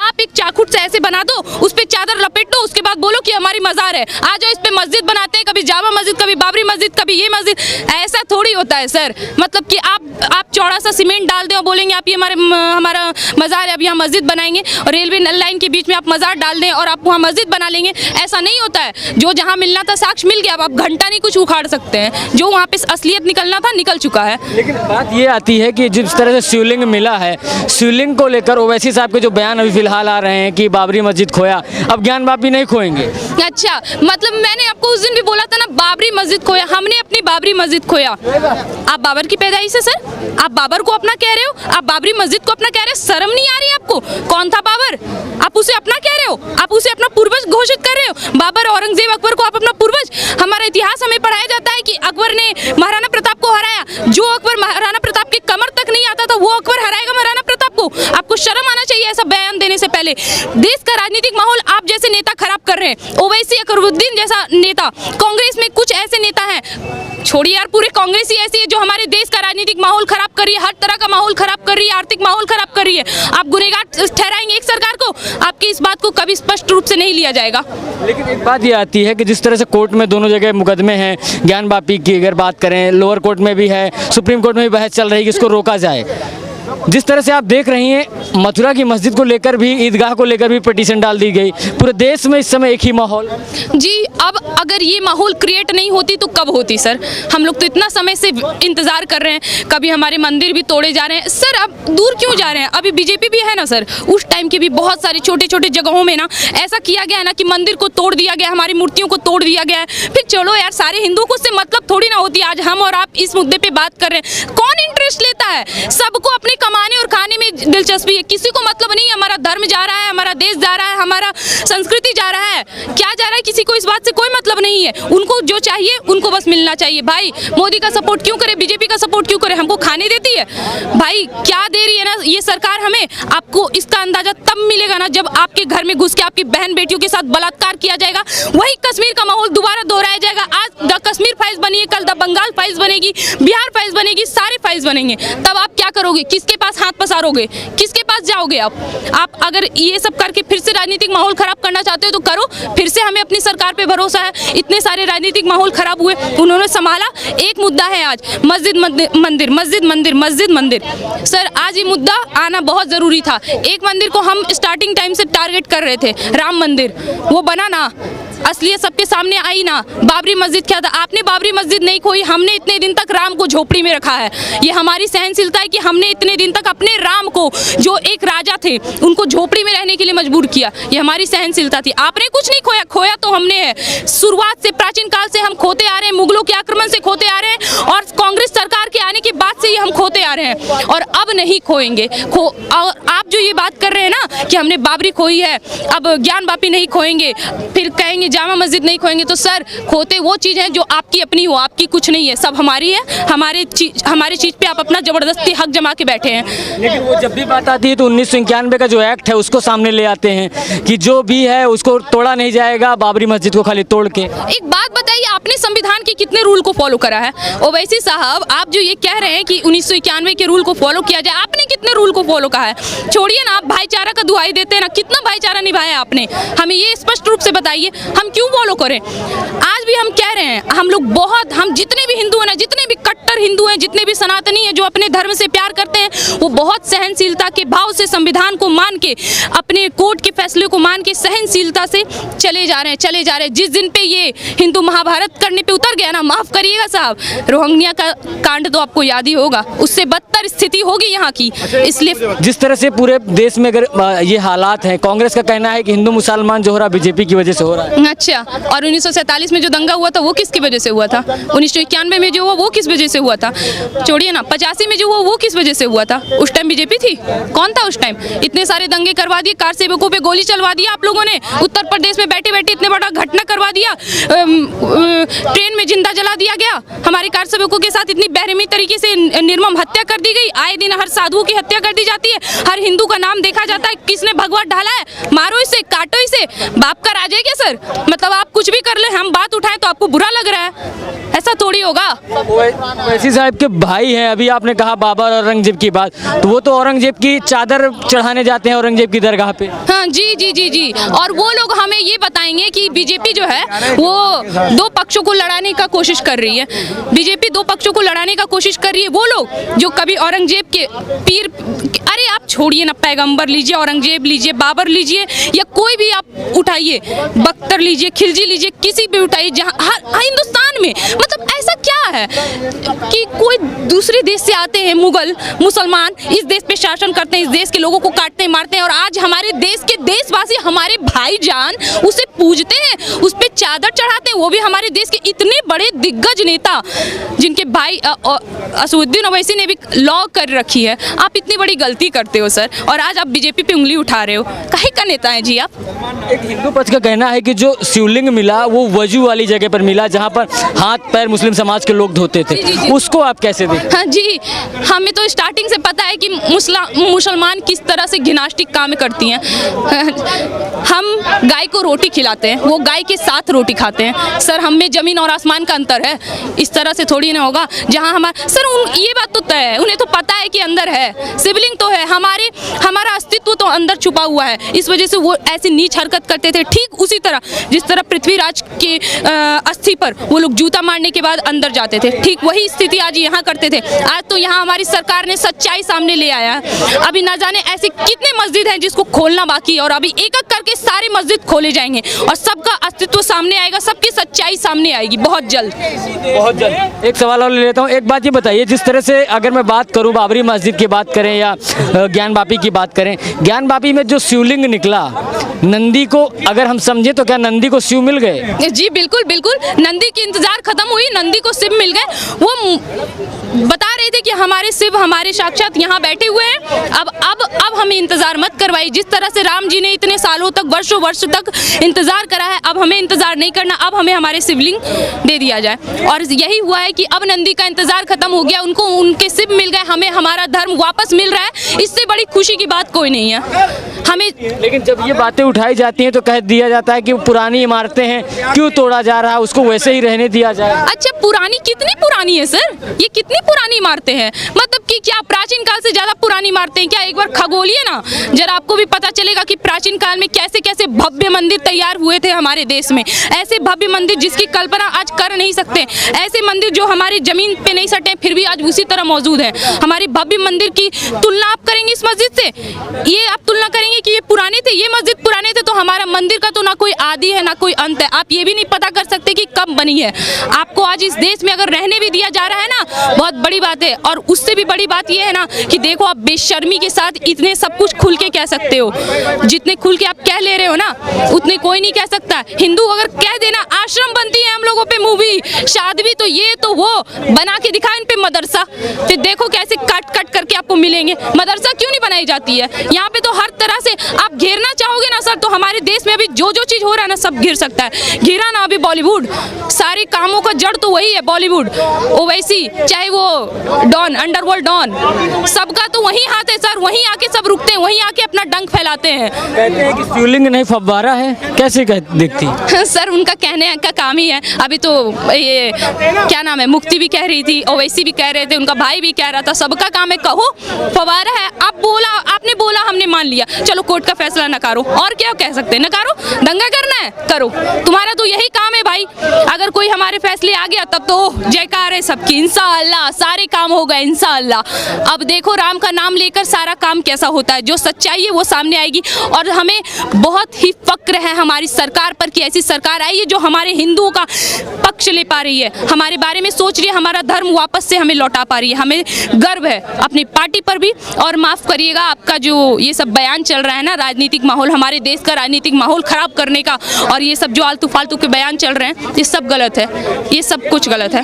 आप एक चाकूट से ऐसे बना दो, उस पे चादर लपेट दो, उसके बाद बोलो कि हमारी मज़ार है, आ जाओ इस पे मस्जिद बनाते हैं, कभी जामा मस्जिद, कभी बाबरी मस्जिद, कभी ये मस्जिद। ऐसा थोड़ी होता है सर। मतलब कि आप चौड़ा सा सीमेंट डाल दें और बोलेंगे आप ये हमारा मज़ार है, अब यहाँ मस्जिद बनाएंगे, और रेलवे नल लाइन के बीच में आप मज़ार डाल दें और आप वहाँ मस्जिद बना लेंगे। ऐसा नहीं होता है। जो जहाँ मिलना था साक्ष्य मिल गया, अब आप घंटा नहीं कुछ उखाड़ सकते हैं। जो वहाँ पे असलियत निकलना था निकल चुका है। लेकिन बात ये आती है कि जिस तरह से शिवलिंग मिला है, शिवलिंग को लेकर ओवैसी साहब के जो बयान अभी फिलहाल आ रहे हैं कि बाबरी मस्जिद खोया, अब ज्ञान वापी नहीं खोएंगे। अच्छा, मतलब मैंने आपको उस दिन भी बोला था ना, बाबरी मस्जिद खोया, हमने अपनी बाबरी मस्जिद खोया। आप बाबर की पैदाइश है सर, आप बाबर को अपना कह रहे हो, आप बाबरी मस्जिद को अपना कह रहे हो। शर्म नहीं आ रही आपको? कौन था बाबर? आप उसे अपना कह रहे हो, आप उसे अपना पूर्वज घोषित कर रहे हो। बाबर, औरंगजेब, अकबर को आप अपना पूर्वज। हमारा इतिहास हमें पढ़ाया जाता है कि अकबर ने महाराणा प्रताप को हराया। जो अकबर महाराणा प्रताप की कमर तक नहीं आता था, वो अकबर हराएगा महाराणा प्रताप को? आपको शर्म आना चाहिए ऐसा बयान देने से पहले। देश का राजनीतिक माहौल आप जैसे नेता खराब कर रहे हैं। ओवैसी अकबरुद्दीन जैसा नेता, कांग्रेस में कुछ ऐसे नेता हैं, छोड़िए यार, पूरे कांग्रेस ही ऐसी है जो हमारे देश का राजनीतिक माहौल खराब कर रही है, हर तरह का माहौल खराब कर रही है, आर्थिक माहौल खराब कर रही है। आप गुनहगार ठहराएंगे एक सरकार को? आपकी इस बात को कभी स्पष्ट रूप से नहीं लिया जाएगा। लेकिन एक बात ये आती है कि जिस तरह से कोर्ट में दोनों जगह मुकदमे हैं, ज्ञान वापी की अगर बात करें, लोअर कोर्ट में भी है, सुप्रीम कोर्ट में भी बहस चल रही है कि इसको रोका जाए। जिस तरह से आप देख रही हैं, मथुरा की मस्जिद को लेकर भी, ईदगाह को लेकर भी पिटीशन डाल दी गई। पूरे देश में इस समय एक ही माहौल जी। अब अगर ये माहौल क्रिएट नहीं होती तो कब होती सर? हम लोग तो इतना समय से इंतजार कर रहे हैं। कभी हमारे मंदिर भी तोड़े जा रहे हैं सर। अब दूर क्यों जा रहे हैं? अभी बीजेपी भी है ना सर, उस टाइम की भी बहुत सारी छोटे छोटे जगहों में ना ऐसा किया गया है ना कि मंदिर को तोड़ दिया गया, हमारी मूर्तियों को तोड़ दिया गया है। फिर चलो यार, सारे हिंदुओं को उससे मतलब थोड़ी ना होती। आज हम और आप इस मुद्दे पे बात कर रहे हैं, कौन इंटरेस्ट लेता है? सबको अपने कमाने और खाने में दिलचस्पी है, किसी को मतलब नहीं हमारा धर्म जा रहा है, हमारा देश जा रहा है, हमारा संस्कृति जा रहा है, क्या जा रहा है, किसी को इस बात से कोई मतलब नहीं है। उनको जो चाहिए उनको बस मिलना चाहिए। भाई मोदी का सपोर्ट क्यों करे, बीजेपी का सपोर्ट क्यों करे? हमको खाने देती है भाई, क्या दे रही है ना ये सरकार हमें। आपको इसका अंदाजा तब मिलेगा ना जब आपके घर में घुस के आपकी बहन बेटियों के साथ बलात्कार किया जाएगा। वही कश्मीर का माहौल दोबारा दोहराया जाएगा। आज द कश्मीर फाइल्स बनी है, कल द बंगाल फाइल्स बनेगी, बिहार फाइल्स बनेगी, सारे फाइल्स बनेंगे। तब आप क्या करोगे? किसके पास हाथ पसारोगे? किसके पास जाओगे आप अगर ये सब करके फिर से राजनीतिक माहौल खराब करना चाहते हो तो करो। फिर से हमें अपनी सरकार पे भरोसा है। इतने सारे राजनीतिक माहौल खराब हुए, उन्होंने संभाला। एक मुद्दा है आज, मस्जिद मंदिर, मस्जिद मंदिर, मस्जिद मंदिर। सर आज ये मुद्दा आना बहुत जरूरी था। एक मंदिर को हम स्टार्टिंग टाइम से टारगेट कर रहे थे, राम मंदिर, वो बना ना, असलियत सबके सामने आई ना। बाबरी मस्जिद क्या था? आपने बाबरी मस्जिद नहीं खोई, हमने इतने दिन तक राम को झोपड़ी में रखा है। ये हमारी सहनशीलता है कि हमने इतने दिन तक अपने राम को, जो एक राजा थे, उनको झोपड़ी में रहने के लिए मजबूर किया। ये हमारी सहनशीलता थी। आपने कुछ नहीं खोया, खोया तो हमने है। शुरुआत से, प्राचीन काल से हम खोते आ रहे हैं, मुगलों के आक्रमण से खोते आ रहे हैं, और कांग्रेस सरकार के आने के बाद से ही हम खोते आ रहे हैं, और अब नहीं खोएंगे। और आप जो ये बात कर रहे हैं ना कि हमने बाबरी खोई है, अब ज्ञान वापी नहीं खोएंगे, फिर कहेंगे जामा मस्जिद नहीं खोएंगे, तो सर खोते वो चीज़ है जो आपकी अपनी हो, आपकी कुछ नहीं है, सब हमारी है। हमारी चीज़ पे आप अपना जबरदस्ती हक जमा के बैठे हैं। लेकिन वो जब भी बात आती है तो 1991 का जो एक्ट है उसको सामने ले आते हैं कि जो भी है उसको तोड़ा नहीं जाएगा, बाबरी मस्जिद को खाली तोड़ के। एक बात बताइए, आपने संविधान के कितने रूल को फॉलो करा है? ओवैसी साहब, आप जो ये कह रहे हैं कि 1991 के रूल को फॉलो किया जाए, आपने कितने रूल को फॉलो कहा है? छोड़िए ना, आप भाईचारा का दुहाई देते हैं ना, कितना भाईचारा निभाया आपने? हमें ये स्पष्ट रूप से बताइए, हम क्यों फॉलो करें? आज भी हम कह रहे हैं, हम जितने भी हिंदू हैं ना, जितने भी कट्टर हिंदू हैं, जितने भी सनातनी हैं जो अपने धर्म से प्यार करते हैं, वो बहुत सहनशीलता के भाव से संविधान को मान के, अपने कोर्ट के फैसले को मान के सहनशीलता से चले जा रहे हैं। जिस दिन पे ये हिंदू महाभारत करने पे उतर गया ना, माफ करिएगा साहब, रोहिंग्या का कांड तो आपको याद ही होगा, उससे बदतर स्थिति होगी यहाँ की। इसलिए जिस तरह से पूरे देश में अगर ये हालात हैं, कांग्रेस का कहना है कि हिंदू मुसलमान जो हो रहा बीजेपी की वजह से हो रहा है। अच्छा, और 1947 में जो दंगा हुआ था वो किसकी वजह से हुआ था? 1991 में जो हुआ वो किस वजह से हुआ था? छोड़िए ना, 85 में जो हुआ वो किस वजह से हुआ था? उस टाइम बीजेपी थी? कौन था उस टाइम? इतने सारे दंगे करवा दिए, कार सेवकों पे गोली चलवा दिया आप लोगों ने, उत्तर प्रदेश में बैठे बैठे इतने बड़ा घटना करवा दिया, ट्रेन में जिंदा जला दिया गया, हमारे कार सेवकों के साथ इतनी बेरहमी तरीके से निर्मम हत्या कर दी गई। आए दिन हर साधुओं की हत्या कर दी जाती है, हर हिंदू का नाम देखा जाता है, किसने भगवा ढाला है, मारो इसे, काटो इसे। बाप का राज है क्या सर? मतलब आप कुछ भी कर ले, हम बात उठाएं तो आपको बुरा लग रहा है? ऐसा ऐसा थोड़ी होगा। ओवैसी साहब के भाई हैं, अभी आपने कहा बाबर और औरंगजेब की बात, तो वो तो औरंगजेब की चादर चढ़ाने जाते हैं औरंगजेब की दरगाह पे। हाँ जी जी जी जी। और वो लोग हमें ये बताएंगे कि बीजेपी जो है वो दो पक्षों को लड़ाने का कोशिश कर रही है। बीजेपी दो पक्षों को लड़ाने का कोशिश कर रही है। वो लोग जो कभी औरंगजेब के पीर, अरे आप छोड़िए ना, पैगंबर लीजिए, औरंगजेब लीजिए, बाबर लीजिए, या कोई भी आप उठाइए, बख्तर लीजिए, खिलजी लीजिए, किसी भी उठाइए, जहाँ हिंदुस्तान में मतलब ऐसा क्या है कि कोई दूसरे देश से आते हैं मुगल मुसलमान, इस देश पे शासन करते हैं, इस देश के लोगों को काटते हैं, मारते हैं, और आज हमारे देश के देशवासी, हमारे भाईजान उसे पूजते हैं, उस पे चादर चढ़ाते हैं, वो भी हमारे देश के इतने बड़े दिग्गज नेता जिनके भाई असदुद्दीन ओवैसी ने भी लॉ कर रखी है। आप इतनी बड़ी गलती करते हो सर, और आज आप बीजेपी पे उंगली उठा रहे हो। काहे का नेता है जी आप? एक हिंदू पक्ष का कहना है कि जो शिवलिंग मिला वो वजू वाली जगह पर मिला, जहाँ पर हाथ पैर मुस्लिम समाज के लोग धोते थे। जी, जी। उसको आप कैसे देखते? हाँ जी, हमें तो स्टार्टिंग से पता है कि मुसलमान किस तरह से घिनास्टिक काम करती हैं। हम गाय को रोटी खिलाते हैं, वो गाय के साथ रोटी खाते हैं। सर हम में ज़मीन और आसमान का अंतर है, इस तरह से थोड़ी ना होगा। जहाँ हमारा सर ये बात तो तय है, उन्हें तो पता है कि अंदर है, शिवलिंग तो है, हमारा अस्तित्व तो अंदर छुपा हुआ है, इस वजह से वो ऐसी नीच हरकत करते थे। ठीक उसी तरह जिस तरह पृथ्वीराज के अस्थि पर वो लोग जूता मारने के बाद अंदर जाते थे, ठीक वही स्थिति आज यहाँ करते थे। आज तो यहाँ हमारी सरकार ने सच्चाई सामने ले आया है। अभी ना जाने ऐसे कितने मस्जिद हैं जिसको खोलना बाकी है, और अभी एक एक करके सारी मस्जिद खोले जाएंगे और सबका अस्तित्व सामने आएगा, सबकी सच्चाई सामने आएगी बहुत जल्द। बहुत जल्द। एक सवाल और ले लेता हूँ। एक बात ये बताइए, जिस तरह से अगर मैं बात करूँ बाबरी मस्जिद की बात करें या ज्ञान वापी की बात करें, ज्ञान वापी में जो शिवलिंग निकला, नंदी को अगर हम समझे तो क्या नंदी को शिव मिल गए? जी बिल्कुल बिल्कुल, नंदी की इंतजार खत्म हुई, नंदी को शिव मिल गए। वो बता रहे थे कि हमारे शिव हमारे साक्षात यहाँ बैठे हुए हैं। अब हमें इंतजार मत करवाइए। जिस तरह से राम जी ने इतने सालों तक, वर्षों वर्ष तक इंतजार करा है, अब हमें इंतजार नहीं करना, अब हमें हमारे शिवलिंग दे दिया जाए। और यही हुआ है कि अब नंदी का इंतजार खत्म हो गया, उनको उनके शिव मिल गए, हमें हमारा धर्म वापस मिल रहा है। इससे बड़ी खुशी की बात कोई नहीं है हमें। लेकिन जब ये बातें उठाई जाती हैं तो कह दिया जाता है कि पुरानी इमारतें हैं, क्यों तोड़ा जा रहा है, उसको वैसे ही रहने दिया जाए। अच्छा पुरानी, कितनी पुरानी है सर? ये कितनी पुरानी इमारतें हैं? मतलब कि क्या प्राचीन काल से ज्यादा पुरानी इमारतें हैं क्या? एक बार खगोलिए ना, जरा आपको भी पता चलेगा कि प्राचीन काल में कैसे कैसे भव्य मंदिर तैयार हुए थे हमारे देश में। ऐसे भव्य मंदिर जिसकी कल्पना आज कर नहीं सकते, ऐसे मंदिर जो हमारी जमीन पे नहीं सटे फिर भी आज उसी तरह मौजूद है। हमारी भव्य मंदिर की तुलना आप करेंगे इस मस्जिद से? ये आप तुलना करेंगे कि ये पुराने थे, ये मस्जिद पुराने थे, तो हमारा मंदिर का तो ना कोई आदि है ना कोई अंत है। आप ये भी नहीं पता कर सकते कि कब बनी है। आपको आज इस देश में अगर रहने भी दिया जा रहा है ना, बहुत बड़ी बात है। और उससे भी बड़ी बात ये है ना कि देखो आप बेशर्मी के साथ इतने सब कुछ खुल के कह सकते हो, जितने खुल के आप कह ले रहे हो ना उतने कोई नहीं कह सकता। हिंदू अगर कह देना आश्रम बनती है हम लोगों पे मूवी, शादी तो ये तो वो बना के दिखा इन पे मदरसा, फिर देखो कैसे कट कट करके आपको मिलेंगे। मदरसा क्यों नहीं बनाई जाती है? यहाँ पे तो हर तरह से आप घेरना चाहोगे ना सर, तो हमारे देश में अभी जो जो चीज हो रहा है ना सब घिर सकता है। घिरा ना अभी बॉलीवुड, सारे कामों का जड़ तो वही है बॉलीवुड। ओवैसी चाहे वो डॉन, अंडरवर्ल्ड डॉन, सबका तो वही हाथ है सर, वहीं आके सब रुकते हैं, वहीं आके अपना डंक फैलाते हैं। कहते हैं कि शिवलिंग नहीं फव्वारा है, कैसे देखती? सर उनका कहने का काम ही है। अभी तो ये क्या नाम है, मुक्ति भी कह रही थी, ओवैसी भी कह रहे थे, उनका भाई भी कह रहा था, सबका काम है कहो फव्वारा है। आपने बोला हमने मान लिया, चलो कोर्ट का फैसला नकारो, और क्या कह सकते हैं? नकारो, दंगा करना है करो, तुम्हारा तो यही काम है भाई। अगर कोई हमारे फैसले आ गया तब तो जयकार है सबकी, इंशाअल्लाह सारे काम हो गए इंशाअल्लाह। अब देखो राम का नाम लेकर सारा काम कैसा होता है, जो सच्चाई है वो सामने आएगी। और हमें बहुत ही फक्र है हमारी सरकार पर कि ऐसी सरकार आई है जो हमारे हिंदुओं का पक्ष ले पा रही है, हमारे बारे में सोच रही है, हमारा धर्म वापस से हमें लौटा पा रही है। हमें गर्व है अपनी पार्टी पर भी। और माफ़ करिएगा आपका जो ये सब बयान चल रहा है ना, राजनीतिक माहौल, हमारे देश का राजनीतिक माहौल ख़राब करने का, और ये सब जो आलतू फालतू के बयान चल रहे हैं ये सब गलत है, ये सब कुछ गलत है।